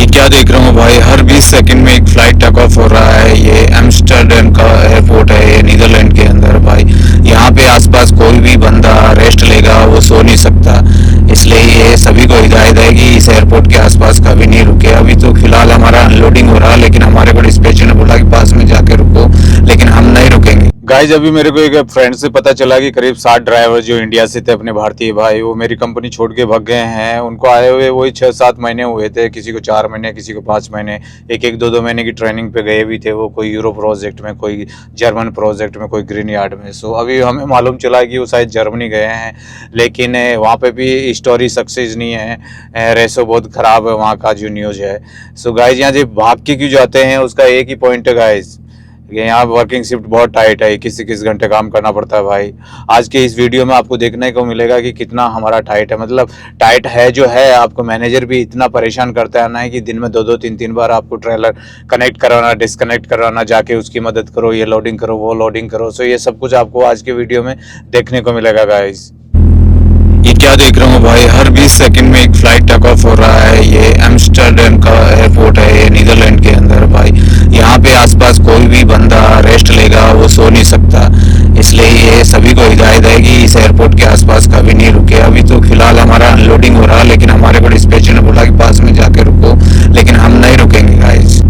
ये क्या देख रहा हूँ भाई, हर 20 सेकंड में एक फ्लाइट टेक ऑफ हो रहा है। ये एम्स्टर्डम का एयरपोर्ट है, ये नीदरलैंड के अंदर भाई। यहाँ पे आसपास कोई भी बंदा रेस्ट लेगा वो सो नहीं सकता, इसलिए ये सभी को हिदायत है कि इस एयरपोर्ट के आसपास कभी नहीं रुके। अभी तो फिलहाल हमारा अनलोडिंग हो रहा है, लेकिन हमारे को डिस्पैचर ने बोला कि पास में जाके रुको, लेकिन हम नहीं रुकेंगे। गाइज अभी मेरे को एक फ्रेंड से पता चला कि करीब 60 ड्राइवर जो इंडिया से थे अपने भारतीय भाई, वो मेरी कंपनी छोड़ के भाग गए हैं। उनको आए हुए वही 6-7 महीने हुए थे, किसी को 4 महीने, किसी को 5 महीने, एक 2 महीने की ट्रेनिंग पे गए भी थे। वो कोई यूरो प्रोजेक्ट में, कोई जर्मन प्रोजेक्ट में, कोई ग्रीन यार्ड में। सो अभी हमें मालूम चला कि वो शायद जर्मनी गए हैं, लेकिन वहाँ पे भी स्टोरी सक्सेस नहीं है। रेसो बहुत ख़राब है वहाँ का जो न्यूज़ है। सो गाइज यहाँ जो भाग के क्यों जाते हैं उसका एक ही पॉइंट है गाइज, यहाँ वर्किंग शिफ्ट बहुत टाइट है, 21 घंटे काम करना पड़ता है भाई। आज के इस वीडियो में आपको देखने को मिलेगा कि कितना हमारा टाइट है, मतलब टाइट है जो है। आपको मैनेजर भी इतना परेशान करता है ना कि दिन में 2-2 3-3 बार आपको ट्रेलर कनेक्ट करवाना, डिस्कनेक्ट करवाना, जाके उसकी मदद करो, ये लोडिंग करो, वो लोडिंग करो। सो ये सब कुछ आपको आज के वीडियो में देखने को मिलेगा गाइस। ये क्या देख रहा हूँ भाई, हर 20 सेकंड में एक फ्लाइट टेक ऑफ हो रहा है। ये एम्स्टर्डम का एयरपोर्ट है, ये नीदरलैंड के अंदर भाई। यहाँ पे आसपास कोई भी बंदा रेस्ट लेगा वो सो नहीं सकता, इसलिए ये सभी को हिदायत है कि इस एयरपोर्ट के आसपास कभी नहीं रुके। अभी तो फिलहाल हमारा अनलोडिंग हो रहा है, लेकिन हमारे को डिस्पैचर ने बोला कि पास में जाके रुको, लेकिन हम नहीं रुकेंगे guys.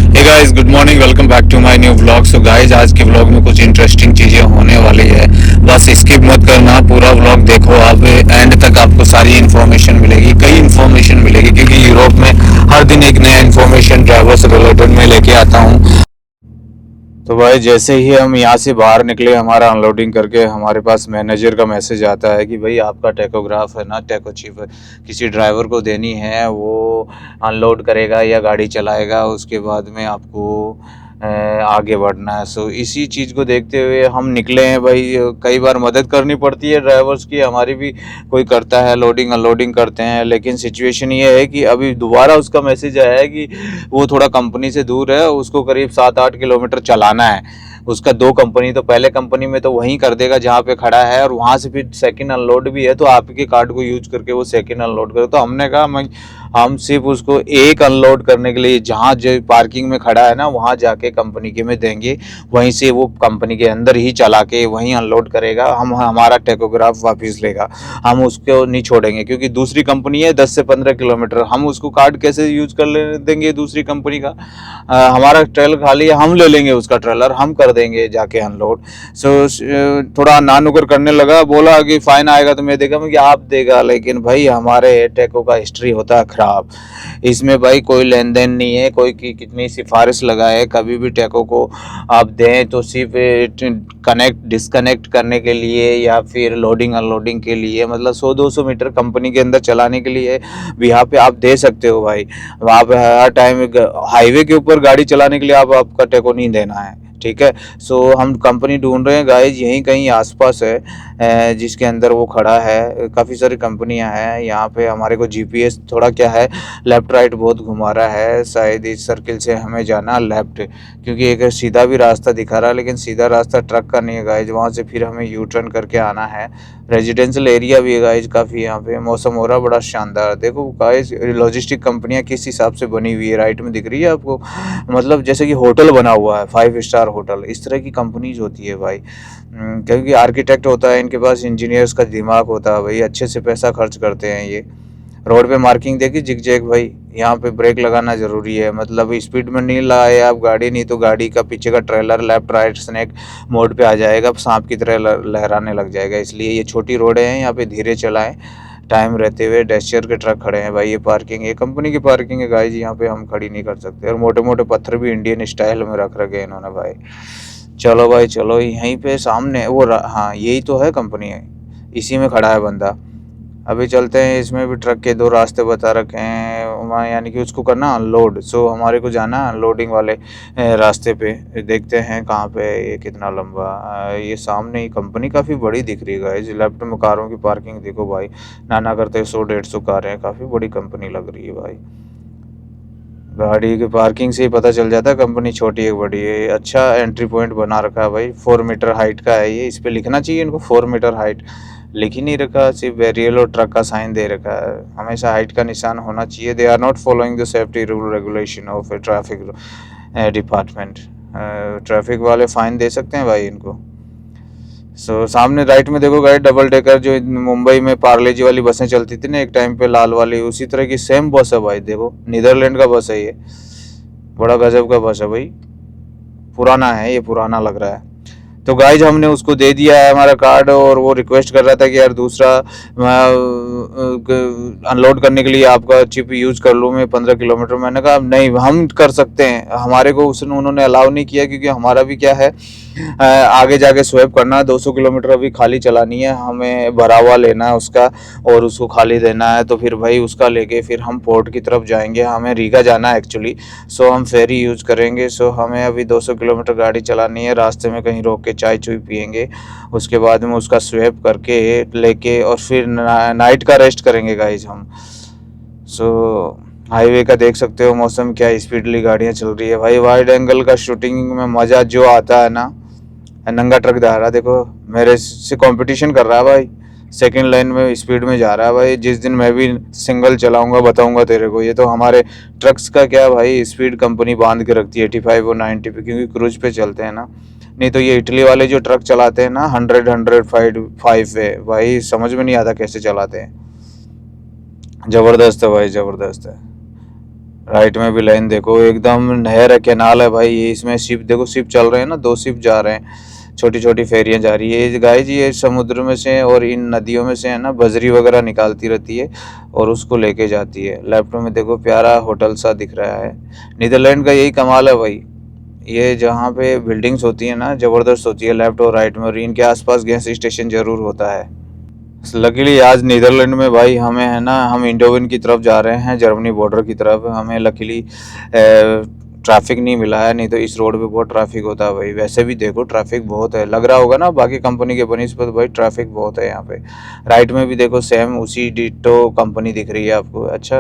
Hey guys, good morning, welcome back to my new vlog. So guys, आज के व्लॉग में कुछ इंटरेस्टिंग चीजें होने वाली है, बस स्किप मत करना, पूरा व्लॉग देखो आप, एंड तक आपको सारी इन्फॉर्मेशन मिलेगी, कई इन्फॉर्मेशन मिलेगी, क्योंकि यूरोप में हर दिन एक नया इन्फॉर्मेशन ड्राइवर से रिलेटेड में लेके आता हूँ। तो भाई जैसे ही हम यहाँ से बाहर निकले, हमारा अनलोडिंग करके, हमारे पास मैनेजर का मैसेज आता है कि भाई आपका टेकोग्राफ है ना, टेको चीफ किसी ड्राइवर को देनी है, वो अनलोड करेगा या गाड़ी चलाएगा, उसके बाद में आपको आगे बढ़ना है। सो इसी चीज़ को देखते हुए हम निकले हैं भाई। कई बार मदद करनी पड़ती है ड्राइवर्स की, हमारी भी कोई करता है, लोडिंग अनलोडिंग करते हैं, लेकिन सिचुएशन ये है कि अभी दोबारा उसका मैसेज आया है कि वो थोड़ा कंपनी से दूर है, उसको करीब 7-8 किलोमीटर चलाना है। उसका 2 कंपनी, तो पहले कंपनी में तो वहीं कर देगा जहाँ पे खड़ा है, और वहाँ से फिर सेकंड अनलोड भी है, तो आपके कार्ड को यूज करके वो सेकंड अनलोड करे। तो हमने कहा हम सिर्फ उसको एक अनलोड करने के लिए जहाँ जो पार्किंग में खड़ा है ना, वहाँ जाके कंपनी के में देंगे, वहीं से वो कंपनी के अंदर ही चला के वहीं अनलोड करेगा, हम हमारा टेकोग्राफ वापस लेगा, हम उसको नहीं छोड़ेंगे। क्योंकि दूसरी कंपनी है 10 से 15 किलोमीटर, हम उसको कार्ड कैसे यूज कर ले देंगे दूसरी कंपनी का। हमारा ट्रेलर खाली है, हम ले लेंगे उसका ट्रेलर, हम कर देंगे जाके अनलोड। सो थोड़ा नानुकर करने लगा, बोला कि फाइन आएगा तो मैं देगा, मैं आप देगा, लेकिन भाई हमारे टेको का हिस्ट्री होता है खराब, इसमें भाई कोई लेन देन नहीं है, कोई की कितनी सिफारिश लगाए, कभी भी टेको को आप दें तो सिर्फ कनेक्ट डिस्कनेक्ट करने के लिए या फिर लोडिंग अनलोडिंग के लिए, मतलब 100-200 मीटर कंपनी के अंदर चलाने के लिए भी यहाँ पे आप दे सकते हो भाई। आप हर टाइम हाईवे के ऊपर गाड़ी चलाने के लिए आपका टेको नहीं देना है, ठीक है। सो हम कंपनी ढूंढ रहे हैं गाइज, यहीं कहीं आसपास है जिसके अंदर वो खड़ा है। काफ़ी सारी कंपनियां हैं यहाँ पे। हमारे को जीपीएस थोड़ा क्या है, लेफ्ट राइट बहुत घुमा रहा है, शायद इस सर्किल से हमें जाना लेफ्ट, क्योंकि एक सीधा भी रास्ता दिखा रहा है, लेकिन सीधा रास्ता ट्रक का नहीं है गाइज, वहाँ से फिर हमें यू टर्न करके आना है। रेजिडेंशियल एरिया भी है गाइज काफ़ी यहाँ पे, मौसम हो रहा बड़ा शानदार। देखो गाइज लॉजिस्टिक कंपनियाँ किस हिसाब से बनी हुई है, राइट में दिख रही है आपको, मतलब जैसे कि होटल बना हुआ है, 5 स्टार होटल, इस तरह की कंपनीज होती है भाई। क्योंकि आर्किटेक्ट होता है इनके पास, इंजीनियर्स का दिमाग होता है भाई, अच्छे से पैसा खर्च करते हैं ये। रोड पे मार्किंग देखी जिग-जैग भाई, यहाँ पे ब्रेक लगाना ज़रूरी है, मतलब स्पीड में नहीं लगाए आप गाड़ी, नहीं तो गाड़ी का पीछे का trailer left right snake mode पे आ जाएगा, सांप की तरह लहराने लग जाएगा। इसलिए ये छोटी रोडें हैं, यहाँ पे धीरे चलाएं, टाइम रहते हुए। डैशर के ट्रक खड़े हैं भाई, ये पार्किंग, ये कंपनी की पार्किंग है गाइज, यहाँ पे हम खड़ी नहीं कर सकते। और मोटे मोटे पत्थर भी इंडियन स्टाइल में रख रखे हैं इन्होंने भाई। चलो भाई चलो, यहीं पे सामने वो हाँ यही तो है कंपनी है, इसी में खड़ा है बंदा। अभी चलते हैं, इसमें भी ट्रक के 2 रास्ते बता रखे हैं वहाँ, यानी कि उसको करना अनलोड। सो हमारे को जाना अनलोडिंग वाले रास्ते पे, देखते हैं कहाँ पे, ये कितना लंबा। ये सामने ही कंपनी काफ़ी बड़ी दिख रही है, इस लेफ्ट में कारों की पार्किंग देखो भाई, नाना करते 100-150 कारें हैं, काफ़ी बड़ी कंपनी लग रही है भाई। गाड़ी की पार्किंग से ही पता चल जाता है कंपनी छोटी है बड़ी है। अच्छा एंट्री पॉइंट बना रखा है भाई, 4 मीटर हाइट का है ये, इस पे लिखना चाहिए इनको 4 मीटर हाइट, लिख ही नहीं रखा, सिर्फ बैरियर और ट्रक का साइन दे रखा है। हमेशा हाइट का निशान होना चाहिए। They are not following the safety rule regulation of a traffic department. Traffic वाले फाइन दे सकते हैं भाई इनको। सामने राइट में देखो गाइस, डबल डेकर जो मुंबई में पार्ले जी वाली बसें चलती थी ना एक टाइम पे, लाल वाली, उसी तरह की सेम बस है भाई। देखो नीदरलैंड का बस है ये, बड़ा गजब का बस है भाई। पुराना है ये, पुराना लग रहा है। तो गाइज हमने उसको दे दिया है हमारा कार्ड, और वो रिक्वेस्ट कर रहा था कि यार दूसरा अनलोड करने के लिए आपका चिप यूज कर लूँ मैं 15 किलोमीटर। मैंने कहा नहीं, हम कर सकते हैं। हमारे को उन्होंने अलाउ नहीं किया, क्योंकि हमारा भी क्या है, आगे जाके स्वैप करना है। 200 किलोमीटर अभी खाली चलानी है हमें, भरा हुआ लेना है उसका और उसको खाली देना है। तो फिर भाई उसका लेके फिर हम पोर्ट की तरफ जाएंगे। हमें रीगा जाना है एक्चुअली, सो हम फेरी यूज करेंगे। सो हमें अभी 200 किलोमीटर गाड़ी चलानी है। रास्ते में कहीं रोक के चाय चुई पियेंगे, उसके बाद में उसका स्वैप करके लेके और फिर नाइट का रेस्ट करेंगे गाइज हम। हाईवे का देख सकते हो मौसम, क्या स्पीडली गाड़ियाँ चल रही है भाई। वाइड एंगल का शूटिंग में मज़ा जो आता है ना। नंगा ट्रक जा रहा है, देखो मेरे से कंपटीशन कर रहा है भाई, सेकंड लाइन में स्पीड में जा रहा है भाई। जिस दिन मैं भी सिंगल चलाऊंगा बताऊंगा तेरे को। ये तो हमारे ट्रक्स का क्या भाई, स्पीड कंपनी बांध के रखती है 85 और 90 पे, क्योंकि क्रूज पे चलते हैं ना। नहीं तो ये इटली वाले जो ट्रक चलाते हैं ना 100-105 है भाई, समझ में नहीं आता कैसे चलाते हैं। ज़बरदस्त है भाई, ज़बरदस्त है। राइट में भी लाइन देखो, एकदम नहर है, कैनाल है भाई ये। इसमें शिप देखो, शिप चल रहे हैं ना, 2 शिप जा रहे हैं, छोटी छोटी फेरियाँ जा रही है। गाइस ये समुद्र में से और इन नदियों में से है ना बजरी वगैरह निकालती रहती है और उसको लेके जाती है। लेफ्ट में देखो प्यारा होटल सा दिख रहा है। नीदरलैंड का यही कमाल है भाई, ये जहाँ पे बिल्डिंग्स होती है ना ज़बरदस्त होती है लेफ्ट और राइट में, और इनके आसपास गैस स्टेशन ज़रूर होता है। लकीली आज नीदरलैंड में भाई हमें है ना, हम इंडोविन की तरफ जा रहे हैं, जर्मनी बॉर्डर की तरफ। हमें लकीली ट्रैफिक नहीं मिला है, नहीं तो इस रोड पे बहुत ट्रैफिक होता है भाई। वैसे भी देखो ट्रैफिक बहुत है, लग रहा होगा ना बाकी कंपनी के बनिस्बत भाई ट्रैफिक बहुत है यहाँ पे। राइट में भी देखो सेम उसी डिटो कंपनी दिख रही है आपको। अच्छा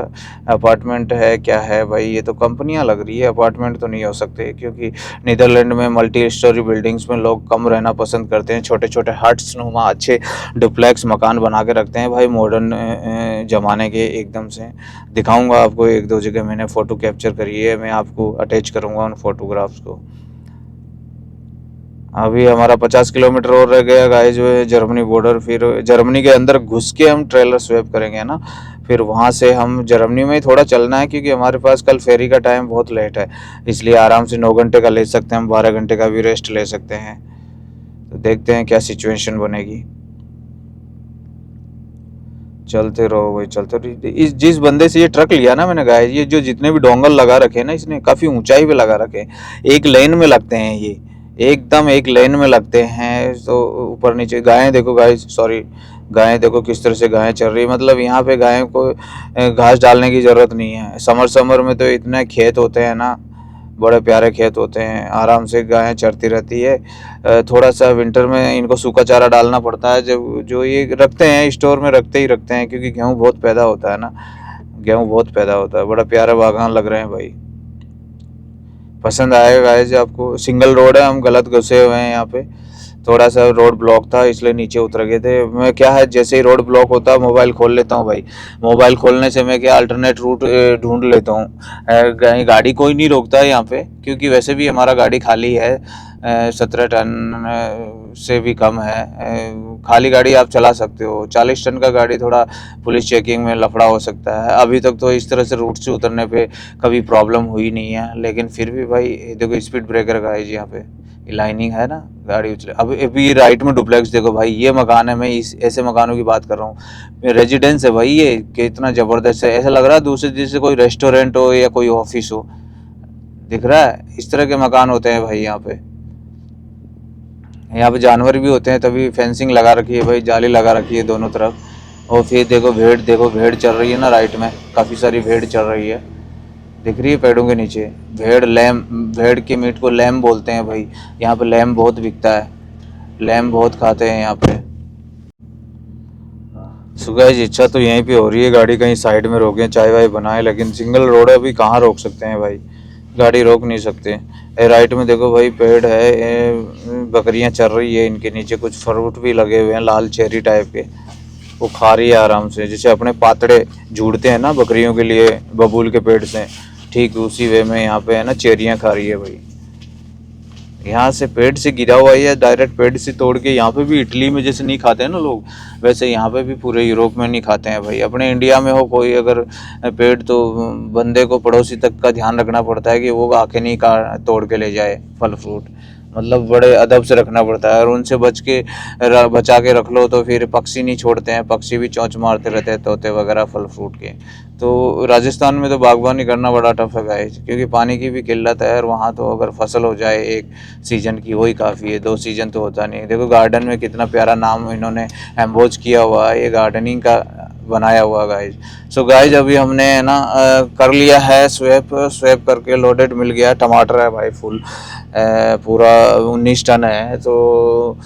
अपार्टमेंट है क्या है भाई, ये तो कंपनियाँ लग रही है, अपार्टमेंट तो नहीं हो सकते, क्योंकि नीदरलैंड में मल्टी स्टोरी बिल्डिंग्स में लोग कम रहना पसंद करते हैं। छोटे छोटे हट्स नुमा अच्छे डुप्लेक्स मकान बना के रखते हैं भाई, मॉडर्न ज़माने के एकदम से। दिखाऊंगा आपको 1-2 जगह मैंने फ़ोटो कैप्चर करी है, मैं आपको अटैच करूंगा उन फोटोग्राफ्स को। अभी हमारा 50 किलोमीटर और रह गया गाइस, जो है जर्मनी बॉर्डर। फिर जर्मनी के अंदर घुस के हम ट्रेलर स्वैप करेंगे ना, फिर वहाँ से हम जर्मनी में ही थोड़ा चलना है, क्योंकि हमारे पास कल फेरी का टाइम बहुत लेट है, इसलिए आराम से 9 घंटे का ले सकते हैं हम, 12 घंटे का भी रेस्ट ले सकते हैं। तो देखते हैं क्या सिचुएशन बनेगी। चलते रहो भाई, चलते रहो। इस जिस बंदे से ये ट्रक लिया ना मैंने गाइस, ये जो जितने भी डोंगल लगा रखे हैं ना, इसने काफ़ी ऊंचाई पे लगा रखे हैं। एक लाइन में लगते हैं ये, एकदम एक लाइन में लगते हैं। तो ऊपर नीचे गायें देखो गाइस, सॉरी गायें देखो किस तरह से गायें चल रही है। मतलब यहाँ पे गायों को घास डालने की ज़रूरत नहीं है। समर में तो इतने खेत होते हैं ना, बड़े प्यारे खेत होते हैं, आराम से गायें चरती रहती है। थोड़ा सा विंटर में इनको सूखा चारा डालना पड़ता है, जब जो ये रखते हैं स्टोर में रखते ही रखते हैं, क्योंकि गेहूँ बहुत पैदा होता है ना, गेहूँ बहुत पैदा होता है। बड़ा प्यारा बागान लग रहे हैं भाई, पसंद आएगा गाइस आपको। सिंगल रोड है, हम गलत घुसे हुए हैं यहाँ पे, थोड़ा सा रोड ब्लॉक था इसलिए नीचे उतर गए थे। मैं क्या है, जैसे ही रोड ब्लॉक होता है मोबाइल खोल लेता हूँ भाई। मोबाइल खोलने से मैं क्या अल्टरनेट रूट ढूंढ लेता हूँ। गाड़ी कोई नहीं रोकता है यहाँ पे, क्योंकि वैसे भी हमारा गाड़ी खाली है, 17 टन से भी कम है। खाली गाड़ी आप चला सकते हो, 40 टन का गाड़ी थोड़ा पुलिस चेकिंग में लफड़ा हो सकता है। अभी तक तो इस तरह से रूट से उतरने पे कभी प्रॉब्लम हुई नहीं है, लेकिन फिर भी भाई देखो स्पीड ब्रेकर का है यहाँ पे, लाइनिंग है ना, गाड़ी उछले। अब अभी राइट में डुप्लेक्स देखो भाई, ये मकान है, मैं इस ऐसे मकानों की बात कर रहा हूँ। रेजिडेंस है भाई ये, कितना ज़बरदस्त है, ऐसा लग रहा है दूसरे जैसे कोई रेस्टोरेंट हो या कोई ऑफिस हो, दिख रहा है। इस तरह के मकान होते हैं भाई यहाँ पे। यहाँ पे जानवर भी होते हैं, तभी फेंसिंग लगा रखी है भाई, जाली लगा रखी है दोनों तरफ। और फिर देखो भेड़, देखो भेड़ चल रही है ना राइट में, काफ़ी सारी भेड़ चल रही है, दिख रही है पेड़ों के नीचे। भेड़ लैम, भेड़ के मीट को लैम बोलते हैं भाई, यहाँ पे लैम बहुत बिकता है, लैम बहुत खाते हैं यहाँ पे। सुबह जी इच्छा तो यहीं पे हो रही है, गाड़ी कहीं साइड में रोकें, चाय वाय बनाए, लेकिन सिंगल रोड है, अभी कहाँ रोक सकते हैं भाई, गाड़ी रोक नहीं सकते। राइट में देखो भाई पेड़ है, बकरियां चल रही है, इनके नीचे कुछ फ्रूट भी लगे हुए हैं लाल चेरी टाइप के। वो खा रही है आराम से, जैसे अपने पातड़े झूड़ते हैं ना बकरियों के लिए बबूल के पेड़ से, ठीक उसी वे में यहाँ पे है ना चेरियाँ खा रही है भाई। यहाँ से पेड़ से गिरा हुआ है या डायरेक्ट पेड़ से तोड़ के, यहाँ पे भी इटली में जैसे नहीं खाते हैं ना लोग, वैसे यहाँ पे भी पूरे यूरोप में नहीं खाते हैं भाई। अपने इंडिया में हो कोई अगर पेड़ तो बंदे को पड़ोसी तक का ध्यान रखना पड़ता है कि वो आके नहीं तोड़ के ले जाए फल फ्रूट, मतलब बड़े अदब से रखना पड़ता है। और उनसे बचा के रख लो तो फिर पक्षी नहीं छोड़ते हैं, पक्षी भी चोंच मारते रहते हैं, तोते वगैरह फल फ्रूट के। तो राजस्थान में तो बागवानी करना बड़ा टफ है गाइस, क्योंकि पानी की भी किल्लत है, और वहाँ तो अगर फसल हो जाए एक सीजन की वही काफ़ी है, 2 सीजन तो होता नहीं। देखो गार्डन में कितना प्यारा नाम इन्होंने एम्बोज किया हुआ है, ये गार्डनिंग का बनाया हुआ गाइज। सो गाइज अभी हमने है ना कर लिया है स्वैप करके लोडेड मिल गया। टमाटर है भाई फुल, पूरा 19 टन है, तो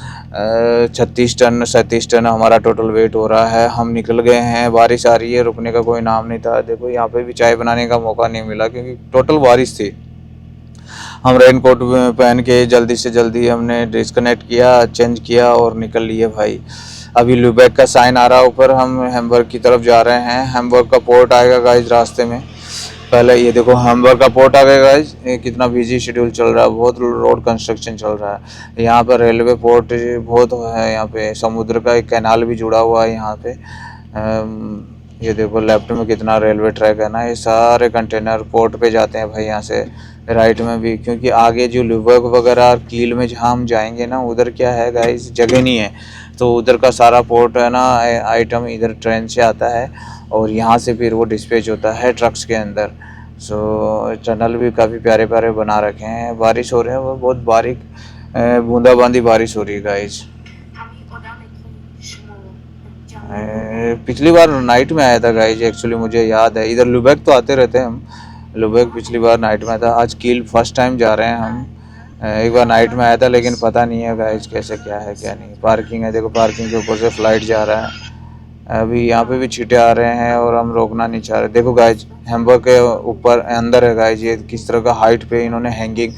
36 टन 37 टन हमारा टोटल वेट हो रहा है। हम निकल गए हैं, बारिश आ रही है, रुकने का कोई नाम नहीं था। देखो यहाँ पे भी चाय बनाने का मौका नहीं मिला क्योंकि टोटल बारिश थी। हम रेनकोट पहन के जल्दी से जल्दी हमने डिस्कनेक्ट किया, चेंज किया और निकल लिए भाई। अभी लुबेक का साइन आ रहा है ऊपर, हम हैम्बर्ग की तरफ जा रहे हैं। हैम्बर्ग का पोर्ट आएगा गाइज रास्ते में। पहले ये देखो हैम्बर्ग का पोर्ट आ गया गाइज, कितना बिजी शेड्यूल चल रहा है, बहुत रोड कंस्ट्रक्शन चल रहा है यहाँ पर। रेलवे पोर्ट बहुत है यहाँ पे, समुद्र का एक कैनाल भी जुड़ा हुआ है यहाँ पे। ये देखो लेफ्ट में कितना रेलवे ट्रैक है ना, ये सारे कंटेनर पोर्ट पे जाते हैं भाई यहाँ से। राइट में भी, क्योंकि आगे जो लुबेक वगैरह कील में जहाँ हम जाएंगे ना, उधर क्या है गाइस जगह नहीं है, तो उधर का सारा पोर्ट है ना आइटम इधर ट्रेन से आता है और यहाँ से फिर वो डिस्पैच होता है ट्रक्स के अंदर। सो टनल भी काफ़ी प्यारे प्यारे बना रखे हैं। बारिश हो रहे हैं, वो बहुत बारीक बूंदाबांदी बारिश हो रही है गाइस। पिछली बार नाइट में आया था गाइज, एक्चुअली मुझे याद है। इधर लुबेक तो आते रहते हैं हम, लुबेक पिछली बार नाइट में था। आज कील फर्स्ट टाइम जा रहे हैं हम। एक बार नाइट में आया था लेकिन पता नहीं है गाइज कैसे क्या है क्या नहीं। पार्किंग है, देखो पार्किंग के ऊपर से फ्लाइट जा रहा है। अभी यहाँ पे भी छींटे आ रहे हैं और हम रोकना नहीं चाह रहे। देखो गाइज हैम्बर्ग के ऊपर अंदर है गाइज, ये किस तरह का हाइट पे इन्होंने हैंगिंग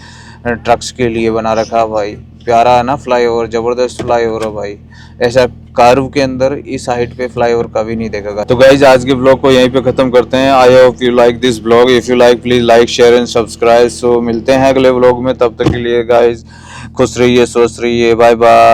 ट्रक्स के लिए बना रखा भाई। प्यारा है ना फ्लाईओवर, जबरदस्त फ्लाईओवर है भाई। ऐसा कर्व के अंदर इस हाइट पे फ्लाईओवर कभी नहीं देखा। तो गाइज आज के ब्लॉग को यहीं पे खत्म करते हैं। I hope you like this blog. If you like please like share and subscribe. So मिलते हैं अगले ब्लॉग में, तब तक के लिए गाइज खुश रहिए, स्वस्थ रहिए, बाय बाय।